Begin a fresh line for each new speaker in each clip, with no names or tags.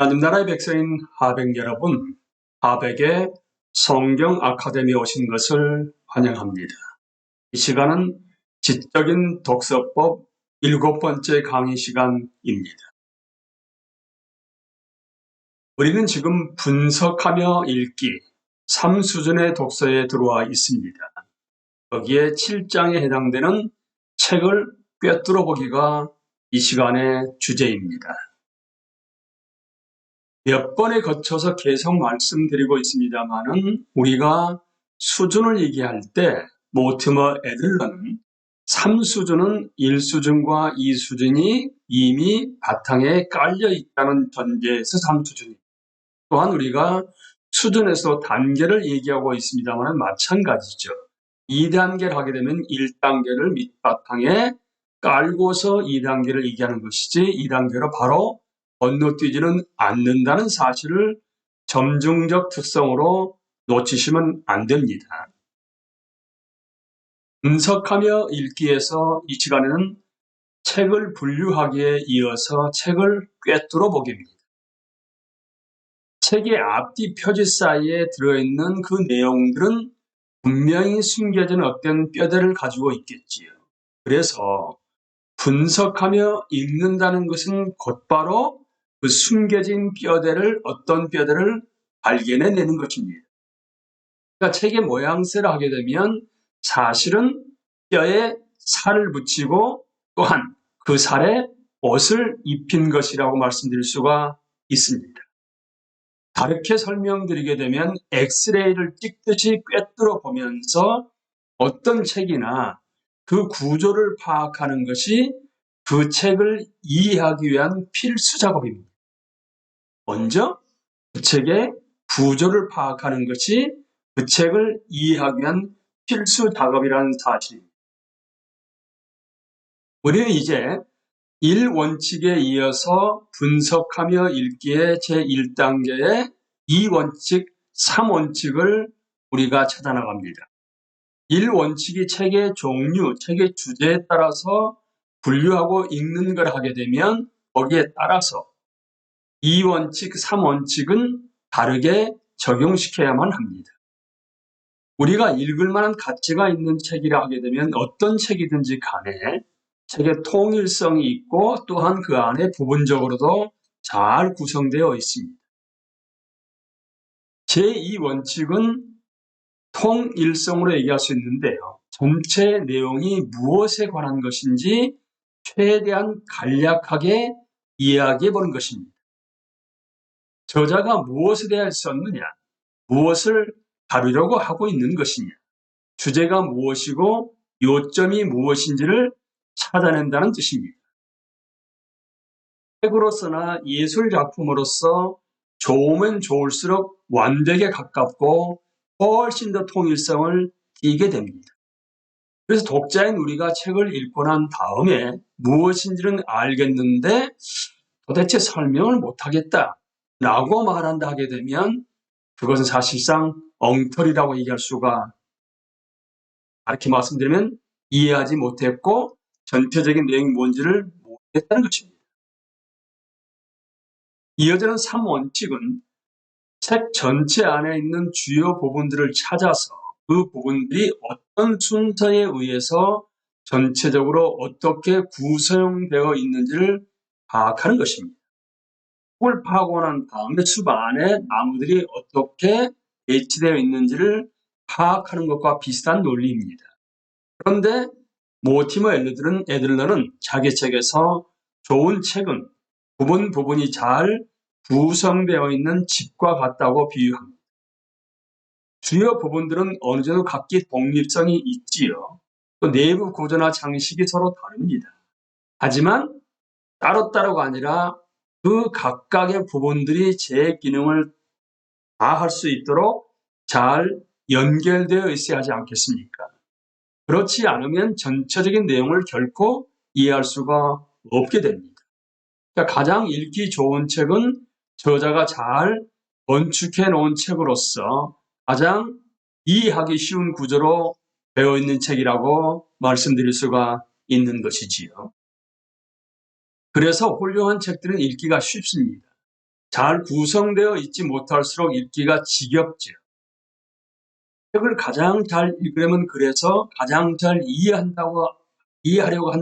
하나님 나라의 백성인 하백 여러분, 하백의 성경 아카데미에 오신 것을 환영합니다. 이 시간은 지적인 독서법 7번째 강의 시간입니다. 우리는 지금 분석하며 읽기 3수준의 독서에 들어와 있습니다. 거기에 7장에 해당되는 책을 꿰뚫어 보기가 이 시간의 주제입니다. 몇 번에 거쳐서 계속 말씀드리고 있습니다만은 우리가 수준을 얘기할 때 모티머 애들러는 3수준은 1수준과 2수준이 이미 바탕에 깔려 있다는 전제에서 3수준입니다. 또한 우리가 수준에서 단계를 얘기하고 있습니다만 마찬가지죠. 2단계를 하게 되면 1단계를 밑바탕에 깔고서 2단계를 얘기하는 것이지 2단계로 바로 건너뛰지는 않는다는 사실을 점증적 특성으로 놓치시면 안 됩니다. 분석하며 읽기에서 이 시간에는 책을 분류하기에 이어서 책을 꿰뚫어 보기입니다. 책의 앞뒤 표지 사이에 들어있는 그 내용들은 분명히 숨겨진 어떤 뼈대를 가지고 있겠지요. 그래서 분석하며 읽는다는 것은 곧바로 그 숨겨진 뼈대를 어떤 뼈대를 발견해내는 것입니다. 그러니까 책의 모양새를 하게 되면 사실은 뼈에 살을 붙이고 또한 그 살에 옷을 입힌 것이라고 말씀드릴 수가 있습니다. 다르게 설명드리게 되면 엑스레이를 찍듯이 꿰뚫어 보면서 어떤 책이나 그 구조를 파악하는 것이 그 책을 이해하기 위한 필수 작업입니다. 먼저 그 책의 구조를 파악하는 것이 그 책을 이해하기 위한 필수 작업이라는 사실입니다. 우리는 이제 1원칙에 이어서 분석하며 읽기의 제1단계의 2원칙, 3원칙을 우리가 찾아나갑니다. 1원칙이 책의 종류, 책의 주제에 따라서 분류하고 읽는 걸 하게 되면 거기에 따라서 2원칙, 3원칙은 다르게 적용시켜야만 합니다. 우리가 읽을 만한 가치가 있는 책이라 하게 되면 어떤 책이든지 간에 책의 통일성이 있고 또한 그 안에 부분적으로도 잘 구성되어 있습니다. 제2원칙은 통일성으로 얘기할 수 있는데요. 전체 내용이 무엇에 관한 것인지 최대한 간략하게 이야기해 보는 것입니다. 저자가 무엇에 대해 썼느냐, 무엇을 다루려고 하고 있는 것이냐, 주제가 무엇이고 요점이 무엇인지를 찾아낸다는 뜻입니다. 책으로서나 예술작품으로서 좋으면 좋을수록 완벽에 가깝고 훨씬 더 통일성을 띠게 됩니다. 그래서 독자인 우리가 책을 읽고 난 다음에 무엇인지는 알겠는데 도대체 설명을 못하겠다 라고 말한다 하게 되면 그것은 사실상 엉터리라고 얘기할 수가, 이렇게 말씀드리면 이해하지 못했고 전체적인 내용이 뭔지를 모르겠다는 것입니다. 이어지는 3원칙은 책 전체 안에 있는 주요 부분들을 찾아서 그 부분들이 어떤 순서에 의해서 전체적으로 어떻게 구성되어 있는지를 파악하는 것입니다. 흙을 파고 난 다음에 숲 안에 나무들이 어떻게 배치되어 있는지를 파악하는 것과 비슷한 논리입니다. 그런데 모티머 애들러는 자기 책에서 좋은 책은 부분이 잘 구성되어 있는 집과 같다고 비유합니다. 주요 부분들은 어느 정도 각기 독립성이 있지요. 또 내부 구조나 장식이 서로 다릅니다. 하지만 따로따로가 아니라 그 각각의 부분들이 제 기능을 다할 수 있도록 잘 연결되어 있어야 하지 않겠습니까? 그렇지 않으면 전체적인 내용을 결코 이해할 수가 없게 됩니다. 그러니까 가장 읽기 좋은 책은 저자가 잘 건축해 놓은 책으로서 가장 이해하기 쉬운 구조로 되어 있는 책이라고 말씀드릴 수가 있는 것이지요. 그래서 훌륭한 책들은 읽기가 쉽습니다. 잘 구성되어 있지 못할수록 읽기가 지겹죠. 책을 가장 잘 읽으려면 그래서 가장 잘 이해하려고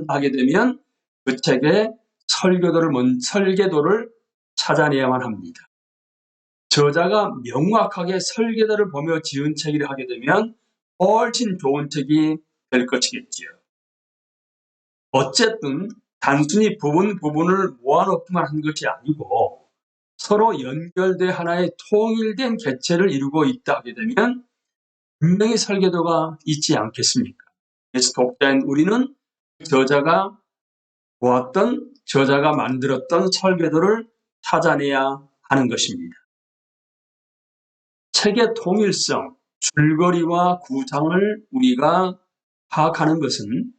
하게 되면 그 책의 설계도를 찾아내야만 합니다. 저자가 명확하게 설계도를 보며 지은 책이라 하게 되면 훨씬 좋은 책이 될 것이겠지요. 어쨌든 단순히 부분을 모아놓기만 한 것이 아니고 서로 연결돼 하나의 통일된 객체를 이루고 있다 하게 되면 분명히 설계도가 있지 않겠습니까? 그래서 독자인 우리는 저자가 보았던, 저자가 만들었던 설계도를 찾아내야 하는 것입니다. 책의 통일성, 줄거리와 구상을 우리가 파악하는 것은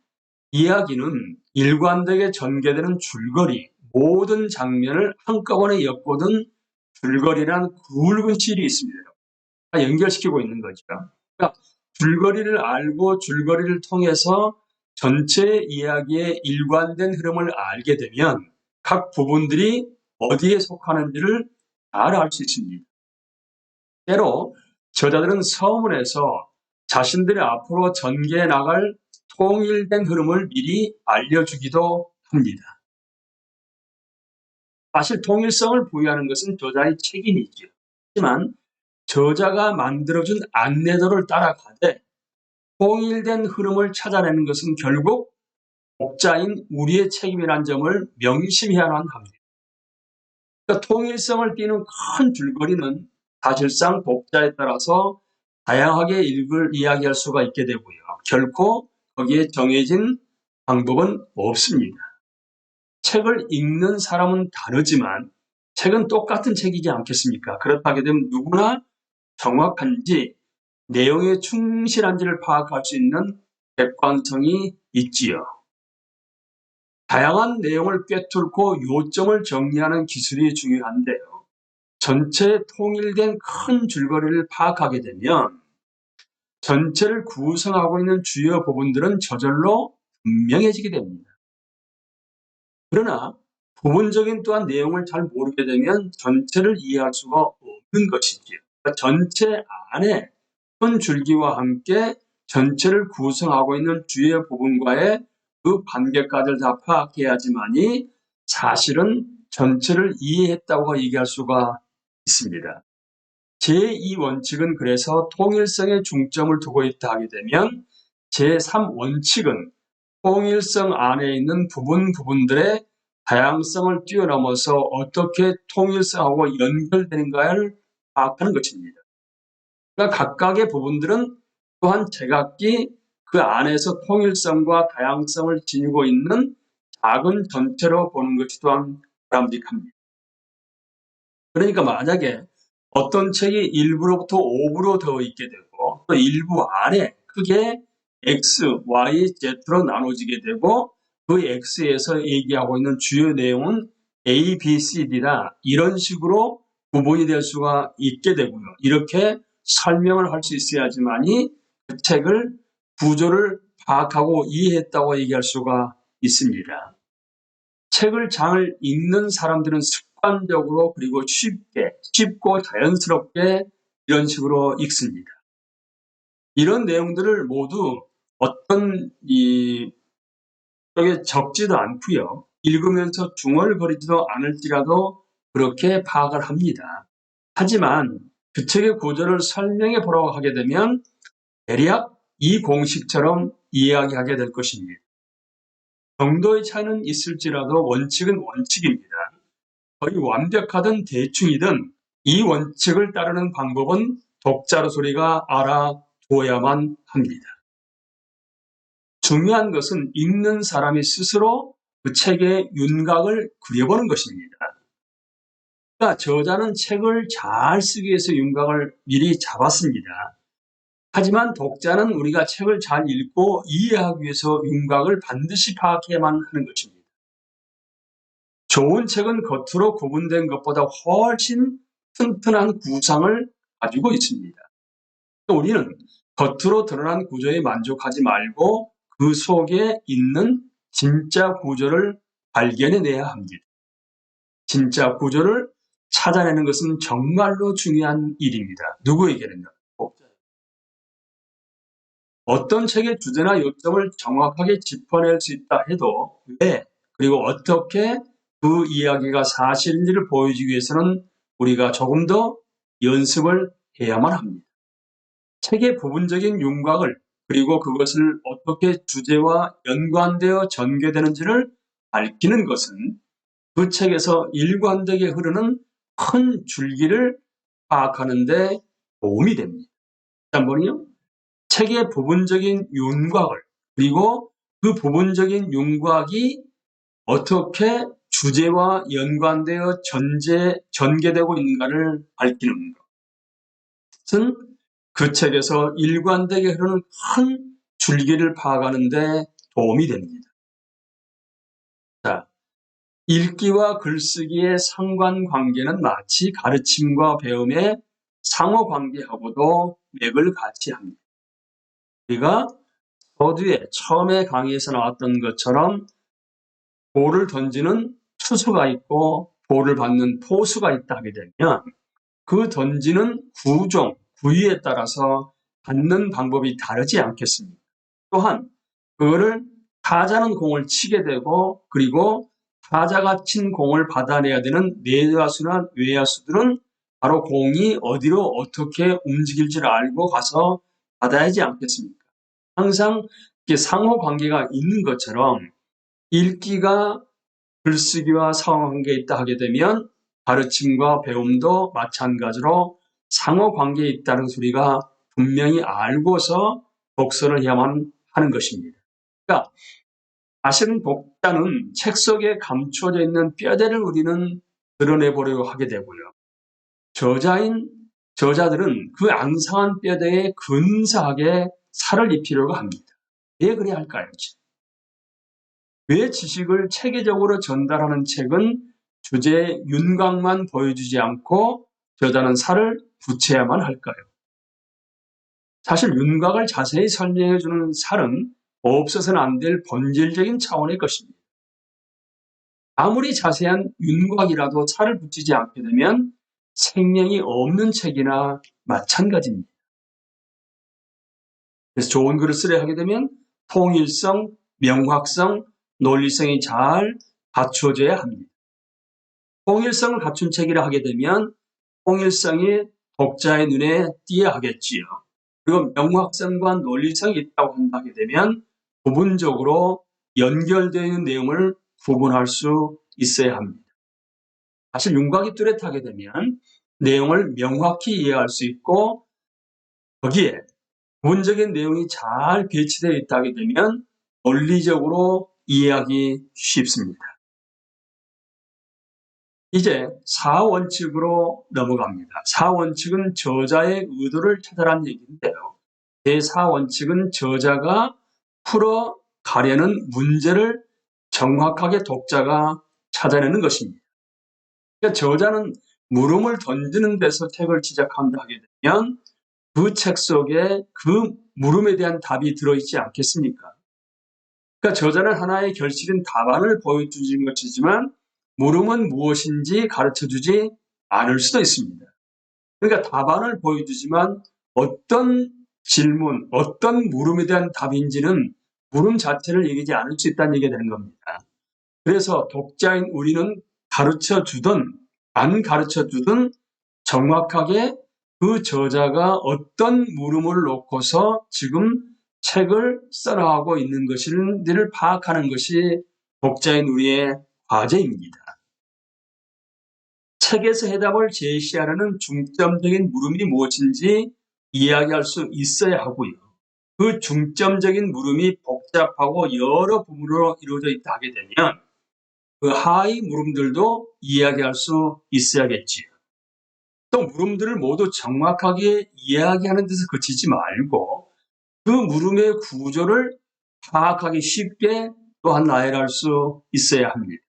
이야기는 일관되게 전개되는 줄거리, 모든 장면을 한꺼번에 엮거든 줄거리란 굵은 실이 있습니다. 연결시키고 있는 거죠. 그러니까 줄거리를 알고 줄거리를 통해서 전체 이야기의 일관된 흐름을 알게 되면 각 부분들이 어디에 속하는지를 잘 알 수 있습니다. 때로 저자들은 서문에서 자신들이 앞으로 전개해 나갈 통일된 흐름을 미리 알려주기도 합니다. 사실 통일성을 부여하는 것은 저자의 책임이죠. 하지만 저자가 만들어준 안내도를 따라가되 통일된 흐름을 찾아내는 것은 결국 독자인 우리의 책임이라는 점을 명심해야만 합니다. 그러니까 통일성을 띠는 큰 줄거리는 사실상 독자에 따라서 다양하게 이야기할 수가 있게 되고요. 결코 거기에 정해진 방법은 없습니다. 책을 읽는 사람은 다르지만 책은 똑같은 책이지 않겠습니까? 그렇다게 되면 누구나 정확한지 내용에 충실한지를 파악할 수 있는 객관성이 있지요. 다양한 내용을 꿰뚫고 요점을 정리하는 기술이 중요한데요. 전체에 통일된 큰 줄거리를 파악하게 되면 전체를 구성하고 있는 주요 부분들은 저절로 분명해지게 됩니다. 그러나 부분적인 또한 내용을 잘 모르게 되면 전체를 이해할 수가 없는 것이지요. 그러니까 전체 안에 큰 줄기와 함께 전체를 구성하고 있는 주요 부분과의 그 관계까지를 다 파악해야지만이 사실은 전체를 이해했다고 얘기할 수가 있습니다. 제2원칙은 그래서 통일성에 중점을 두고 있다 하게 되면 제3원칙은 통일성 안에 있는 부분들의 다양성을 뛰어넘어서 어떻게 통일성하고 연결되는가를 파악하는 것입니다. 그러니까 각각의 부분들은 또한 제각기 그 안에서 통일성과 다양성을 지니고 있는 작은 전체로 보는 것이 또한 바람직합니다. 그러니까 만약에 어떤 책이 1부로부터 5부로 되어 있게 되고 또 일부 안에 크게 X, Y, Z로 나눠지게 되고 그 X에서 얘기하고 있는 주요 내용은 A, B, C, D다 이런 식으로 구분이 될 수가 있게 되고요. 이렇게 설명을 할 수 있어야지만이 그 책을 구조를 파악하고 이해했다고 얘기할 수가 있습니다. 책을 잘 읽는 사람들은 습관적으로 그리고 쉽고 자연스럽게 이런 식으로 읽습니다. 이런 내용들을 모두 어떤 쪽에 적지도 않고요. 읽으면서 중얼거리지도 않을지라도 그렇게 파악을 합니다. 하지만 그 책의 구조를 설명해 보라고 하게 되면 대략 이 공식처럼 이야기하게 될 것입니다. 정도의 차이는 있을지라도 원칙은 원칙입니다. 거의 완벽하든 대충이든 이 원칙을 따르는 방법은 독자로서리가 알아둬야만 합니다. 중요한 것은 읽는 사람이 스스로 그 책의 윤곽을 그려보는 것입니다. 그러니까 저자는 책을 잘 쓰기 위해서 윤곽을 미리 잡았습니다. 하지만 독자는 우리가 책을 잘 읽고 이해하기 위해서 윤곽을 반드시 파악해야만 하는 것입니다. 좋은 책은 겉으로 구분된 것보다 훨씬 튼튼한 구상을 가지고 있습니다. 우리는 겉으로 드러난 구조에 만족하지 말고 그 속에 있는 진짜 구조를 발견해내야 합니다. 진짜 구조를 찾아내는 것은 정말로 중요한 일입니다. 누구에게는요? 어떤 책의 주제나 요점을 정확하게 짚어낼 수 있다 해도 왜, 그리고 어떻게 그 이야기가 사실인지를 보여주기 위해서는 우리가 조금 더 연습을 해야만 합니다. 책의 부분적인 윤곽을, 그리고 그것을 어떻게 주제와 연관되어 전개되는지를 밝히는 것은 그 책에서 일관되게 흐르는 큰 줄기를 파악하는 데 도움이 됩니다. 다시 한번요. 책의 부분적인 윤곽을, 그리고 그 부분적인 윤곽이 어떻게 주제와 연관되어 전개되고 있는가를 밝히는 것은 그 책에서 일관되게 흐르는 큰 줄기를 파악하는 데 도움이 됩니다. 자, 읽기와 글쓰기의 상관관계는 마치 가르침과 배움의 상호관계하고도 맥을 같이 합니다. 우리가 서두에 처음에 강의에서 나왔던 것처럼 볼을 던지는 투수가 있고 볼을 받는 포수가 있다 하게 되면 그 던지는 구종, 부위에 따라서 받는 방법이 다르지 않겠습니까? 또한 그거를 타자는 공을 치게 되고, 그리고 타자가 친 공을 받아내야 되는 내야수나 외야수들은 바로 공이 어디로 어떻게 움직일지를 알고 가서 받아야지 않겠습니까? 항상 상호관계가 있는 것처럼 읽기가 글쓰기와 상호관계에 있다 하게 되면 가르침과 배움도 마찬가지로 상호관계에 있다는 소리가 분명히 알고서 독서를 해야만 하는 것입니다. 그러니까 사실은 독자는 책 속에 감춰져 있는 뼈대를 우리는 드러내보려고 하게 되고요. 저자들은 그 앙상한 뼈대에 근사하게 살을 입히려고 합니다. 왜 그래야 할까요? 왜 지식을 체계적으로 전달하는 책은 주제의 윤곽만 보여주지 않고 저자는 살을 붙여야만 할까요? 사실 윤곽을 자세히 설명해주는 살은 없어서는 안 될 본질적인 차원의 것입니다. 아무리 자세한 윤곽이라도 살을 붙이지 않게 되면 생명이 없는 책이나 마찬가지입니다. 그래서 좋은 글을 쓰려 하게 되면 통일성, 명확성, 논리성이 잘 갖추어져야 합니다. 통일성을 갖춘 책이라 하게 되면 통일성이 독자의 눈에 띄어야 하겠지요. 그리고 명확성과 논리성이 있다고 한다게 되면 부분적으로 연결되어 있는 내용을 구분할 수 있어야 합니다. 사실 윤곽이 뚜렷하게 되면 내용을 명확히 이해할 수 있고 거기에 부분적인 내용이 잘 배치되어 있다게 되면 논리적으로 이해하기 쉽습니다. 이제 4원칙으로 넘어갑니다. 4원칙은 저자의 의도를 찾아라는 얘기인데요. 제4원칙은 저자가 풀어가려는 문제를 정확하게 독자가 찾아내는 것입니다. 그러니까 저자는 물음을 던지는 데서 책을 시작한다 하게 되면 그 책 속에 그 물음에 대한 답이 들어있지 않겠습니까? 그러니까 저자는 하나의 결실인 답안을 보여주는 것이지만 물음은 무엇인지 가르쳐주지 않을 수도 있습니다. 그러니까 답안을 보여주지만 어떤 질문, 어떤 물음에 대한 답인지는 물음 자체를 얘기하지 않을 수 있다는 얘기가 되는 겁니다. 그래서 독자인 우리는 가르쳐주든 안 가르쳐주든 정확하게 그 저자가 어떤 물음을 놓고서 지금 책을 써나가고 있는 것인지를 파악하는 것이 독자인 우리의 과제입니다. 책에서 해답을 제시하려는 중점적인 물음이 무엇인지 이야기할 수 있어야 하고요. 그 중점적인 물음이 복잡하고 여러 부분으로 이루어져 있다 하게 되면 그 하위 물음들도 이야기할 수 있어야겠지요. 또 물음들을 모두 정확하게 이야기하는 데서 그치지 말고 그 물음의 구조를 파악하기 쉽게 또한 나열할 수 있어야 합니다.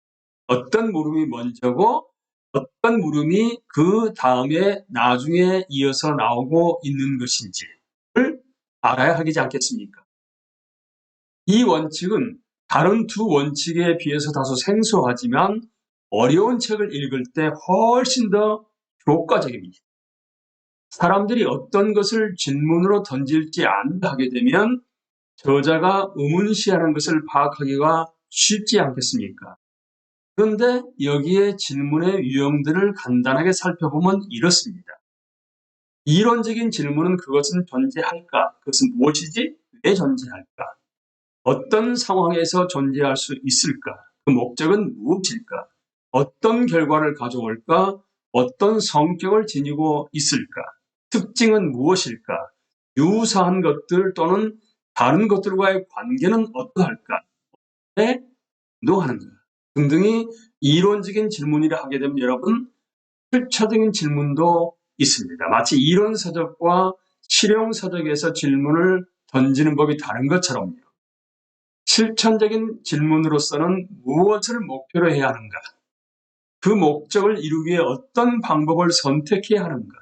어떤 물음이 먼저고 어떤 물음이 그 다음에 나중에 이어서 나오고 있는 것인지를 알아야 하지 않겠습니까? 이 원칙은 다른 두 원칙에 비해서 다소 생소하지만 어려운 책을 읽을 때 훨씬 더 효과적입니다. 사람들이 어떤 것을 질문으로 던질지 안하게 되면 저자가 의문시하는 것을 파악하기가 쉽지 않겠습니까? 그런데 여기에 질문의 유형들을 간단하게 살펴보면 이렇습니다. 이론적인 질문은 그것은 존재할까? 그것은 무엇이지? 왜 존재할까? 어떤 상황에서 존재할 수 있을까? 그 목적은 무엇일까? 어떤 결과를 가져올까? 어떤 성격을 지니고 있을까? 특징은 무엇일까? 유사한 것들 또는 다른 것들과의 관계는 어떠할까? 왜 노하는가? 등등이 이론적인 질문이라 하게 되면 여러분 실체적인 질문도 있습니다. 마치 이론서적과 실용서적에서 질문을 던지는 법이 다른 것처럼요. 실천적인 질문으로서는 무엇을 목표로 해야 하는가? 그 목적을 이루기 위해 어떤 방법을 선택해야 하는가?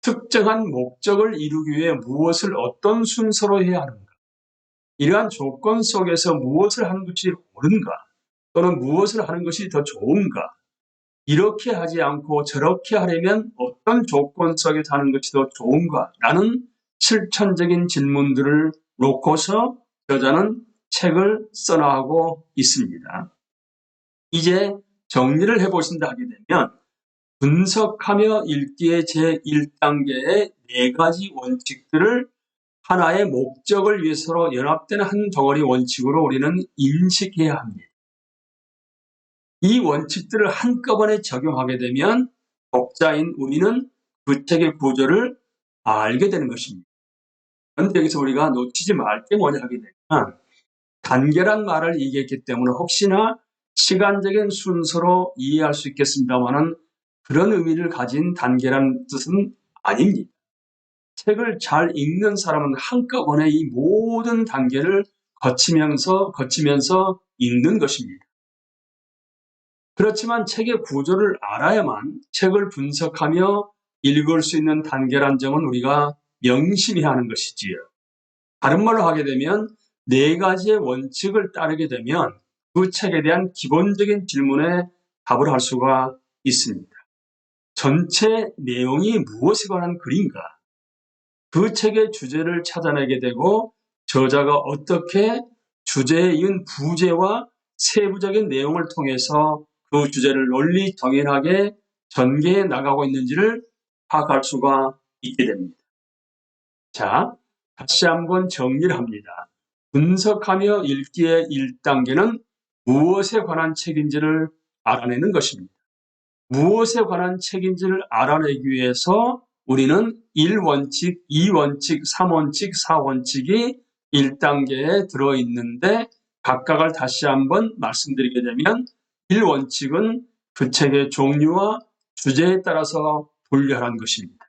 특정한 목적을 이루기 위해 무엇을 어떤 순서로 해야 하는가? 이러한 조건 속에서 무엇을 하는 것이 옳은가? 또는 무엇을 하는 것이 더 좋은가? 이렇게 하지 않고 저렇게 하려면 어떤 조건 속에서 하는 것이 더 좋은가? 라는 실천적인 질문들을 놓고서 저자는 책을 써나가고 있습니다. 이제 정리를 해보신다 하게 되면 분석하며 읽기의 제1단계의 4가지 원칙들을 하나의 목적을 위해서 연합되는 한 덩어리 원칙으로 우리는 인식해야 합니다. 이 원칙들을 한꺼번에 적용하게 되면 독자인 우리는 그 책의 구조를 알게 되는 것입니다. 그런데 여기서 우리가 놓치지 말 게 뭐냐 하게 되면 단계란 말을 얘기했기 때문에 혹시나 시간적인 순서로 이해할 수 있겠습니다만은 그런 의미를 가진 단계란 뜻은 아닙니다. 책을 잘 읽는 사람은 한꺼번에 이 모든 단계를 거치면서 읽는 것입니다. 그렇지만 책의 구조를 알아야만 책을 분석하며 읽을 수 있는 단계란 점은 우리가 명심해야 하는 것이지요. 다른 말로 하게 되면 4가지의 원칙을 따르게 되면 그 책에 대한 기본적인 질문에 답을 할 수가 있습니다. 전체 내용이 무엇에 관한 글인가? 그 책의 주제를 찾아내게 되고 저자가 어떻게 주제에 이은 부제와 세부적인 내용을 통해서 그 주제를 논리 정연하게 전개해 나가고 있는지를 파악할 수가 있게 됩니다. 자, 다시 한번 정리를 합니다. 분석하며 읽기의 1단계는 무엇에 관한 책인지를 알아내는 것입니다. 무엇에 관한 책인지를 알아내기 위해서 우리는 1원칙, 2원칙, 3원칙, 4원칙이 1단계에 들어있는데 각각을 다시 한번 말씀드리게 되면 1원칙은 그 책의 종류와 주제에 따라서 분류하라는 것입니다.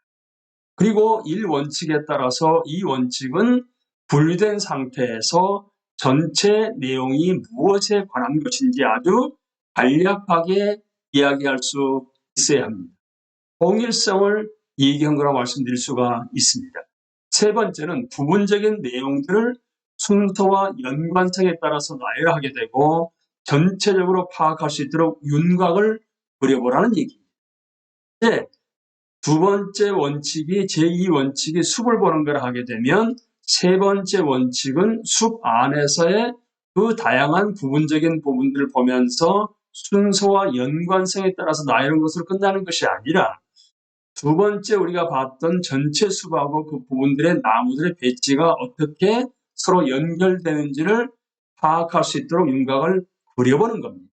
그리고 1원칙에 따라서 2원칙은 분류된 상태에서 전체 내용이 무엇에 관한 것인지 아주 간략하게 이야기할 수 있어야 합니다. 통일성을 얘기한 거라고 말씀드릴 수가 있습니다. 세 번째는 부분적인 내용들을 순서와 연관성에 따라서 나열하게 되고 전체적으로 파악할 수 있도록 윤곽을 그려보라는 얘기입니다. 네, 두 번째 원칙이 제2원칙이 숲을 보는 걸 하게 되면 세 번째 원칙은 숲 안에서의 그 다양한 부분적인 부분들을 보면서 순서와 연관성에 따라서 나열한 것으로 끝나는 것이 아니라 두 번째 우리가 봤던 전체 숲하고 그 부분들의 나무들의 배치가 어떻게 서로 연결되는지를 파악할 수 있도록 윤곽을 그려보는 겁니다.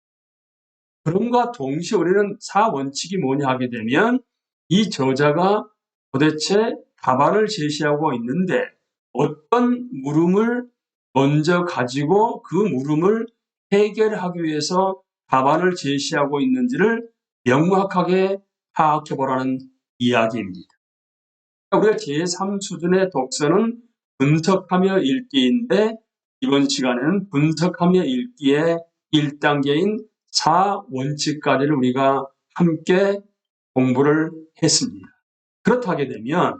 그럼과 동시에 우리는 4원칙이 뭐냐 하게 되면 이 저자가 도대체 답안을 제시하고 있는데 어떤 물음을 먼저 가지고 그 물음을 해결하기 위해서 답안을 제시하고 있는지를 명확하게 파악해 보라는 이야기입니다. 우리가 제3수준의 독서는 분석하며 읽기인데 이번 시간에는 분석하며 읽기의 1단계인 4원칙까지를 우리가 함께 공부를 했습니다. 그렇다게 되면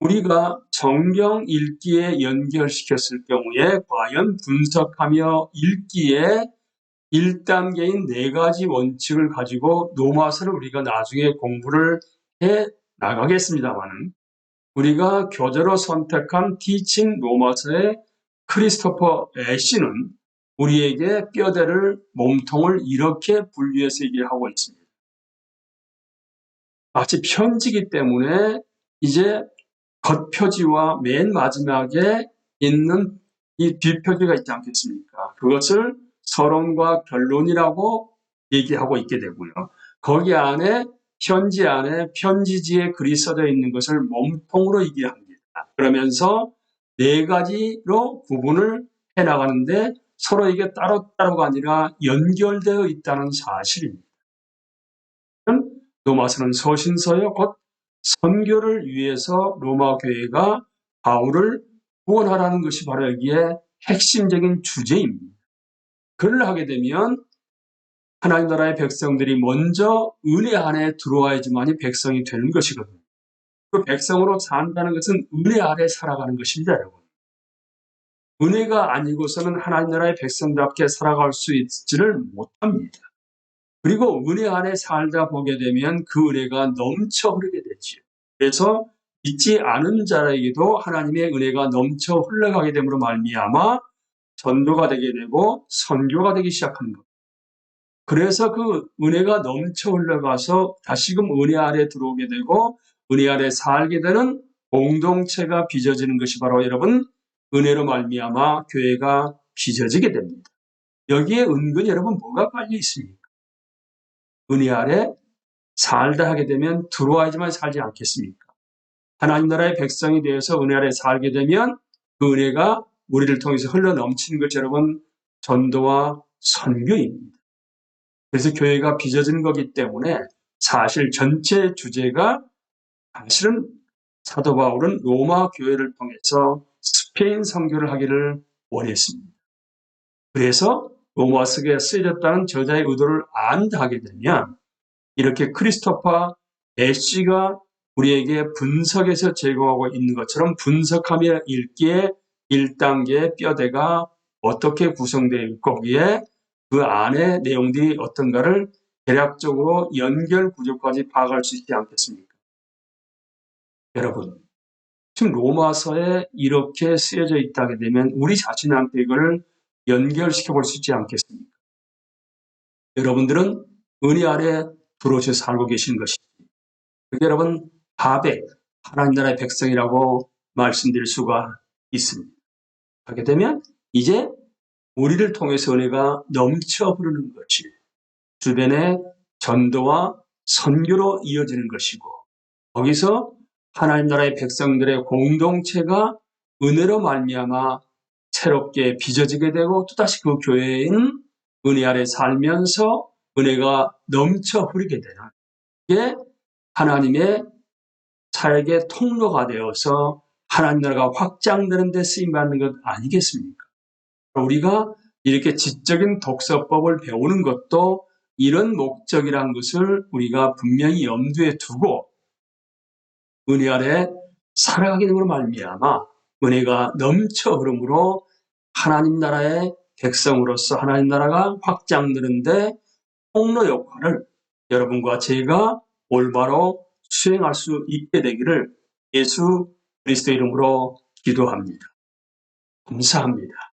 우리가 정경 읽기에 연결시켰을 경우에 과연 분석하며 읽기의 1단계인 4가지 원칙을 가지고 로마서를 우리가 나중에 공부를 해 나가겠습니다만, 우리가 교재로 선택한 티칭 로마서의 크리스토퍼 애쉬는 우리에게 뼈대를, 몸통을 이렇게 분류해서 얘기를 하고 있습니다. 마치 편지기 때문에 이제 겉표지와 맨 마지막에 있는 이 뒷표지가 있지 않겠습니까? 그것을 서론과 결론이라고 얘기하고 있게 되고요. 거기 안에 편지 안에 편지지에 글이 써져 있는 것을 몸통으로 얘기합니다. 그러면서 4가지로 구분을 해나가는데 서로 이게 따로따로가 아니라 연결되어 있다는 사실입니다. 로마서는 서신서요, 곧 선교를 위해서 로마 교회가 바울을 구원하라는 것이 바로 여기에 핵심적인 주제입니다. 그를 하게 되면 하나님 나라의 백성들이 먼저 은혜 안에 들어와야지만이 백성이 되는 것이거든요. 그 백성으로 산다는 것은 은혜 아래 살아가는 것입니다, 여러분. 은혜가 아니고서는 하나님 나라의 백성답게 살아갈 수 있지를 못합니다. 그리고 은혜 안에 살다 보게 되면 그 은혜가 넘쳐 흐르게 되지요. 그래서 믿지 않은 자에게도 하나님의 은혜가 넘쳐 흘러가게 됨으로 말미암아 전도가 되게 되고 선교가 되기 시작하는 것. 그래서 그 은혜가 넘쳐 흘러가서 다시금 은혜 아래 들어오게 되고 은혜 아래 살게 되는 공동체가 빚어지는 것이 바로 여러분 은혜로 말미암아 교회가 빚어지게 됩니다. 여기에 은근히 여러분 뭐가 깔려 있습니까? 은혜 아래 살다 하게 되면 들어와야지만 살지 않겠습니까? 하나님 나라의 백성이 되어서 은혜 아래 살게 되면 그 은혜가 우리를 통해서 흘러넘치는 것 여러분 전도와 선교입니다. 그래서 교회가 빚어지는 거기 때문에 사실 전체 주제가 사실은 사도 바울은 로마 교회를 통해서 스페인 선교를 하기를 원했습니다. 그래서 로마서에 쓰여졌다는 저자의 의도를 안다하게 되면 이렇게 크리스토퍼 애쉬가 우리에게 분석해서 제공하고 있는 것처럼 분석하며 읽기에 1단계 뼈대가 어떻게 구성되어 있고 거기에 그 안에 내용들이 어떤가를 대략적으로 연결 구조까지 파악할 수 있지 않겠습니까? 여러분, 지금 로마서에 이렇게 쓰여져 있다게 되면 우리 자신한테 이걸 연결시켜 볼 수 있지 않겠습니까? 여러분들은 은혜 아래 들어오셔서 살고 계신 것이지. 그게 여러분 바백, 하나님 나라의 백성이라고 말씀드릴 수가 있습니다. 하게 되면 이제 우리를 통해서 은혜가 넘쳐 흐르는 것이 주변의 전도와 선교로 이어지는 것이고 거기서 하나님 나라의 백성들의 공동체가 은혜로 말미암아 새롭게 빚어지게 되고 또다시 그 교회인 은혜 아래 살면서 은혜가 넘쳐 흐르게 되는 이게 하나님의 사역의 통로가 되어서 하나님 나라가 확장되는 데 쓰임받는 것 아니겠습니까? 우리가 이렇게 지적인 독서법을 배우는 것도 이런 목적이라는 것을 우리가 분명히 염두에 두고 은혜 아래 살아가게 됨으로 말미암아 은혜가 넘쳐 흐름으로 하나님 나라의 백성으로서 하나님 나라가 확장되는데 통로 역할을 여러분과 제가 올바로 수행할 수 있게 되기를 예수 그리스도 이름으로 기도합니다. 감사합니다.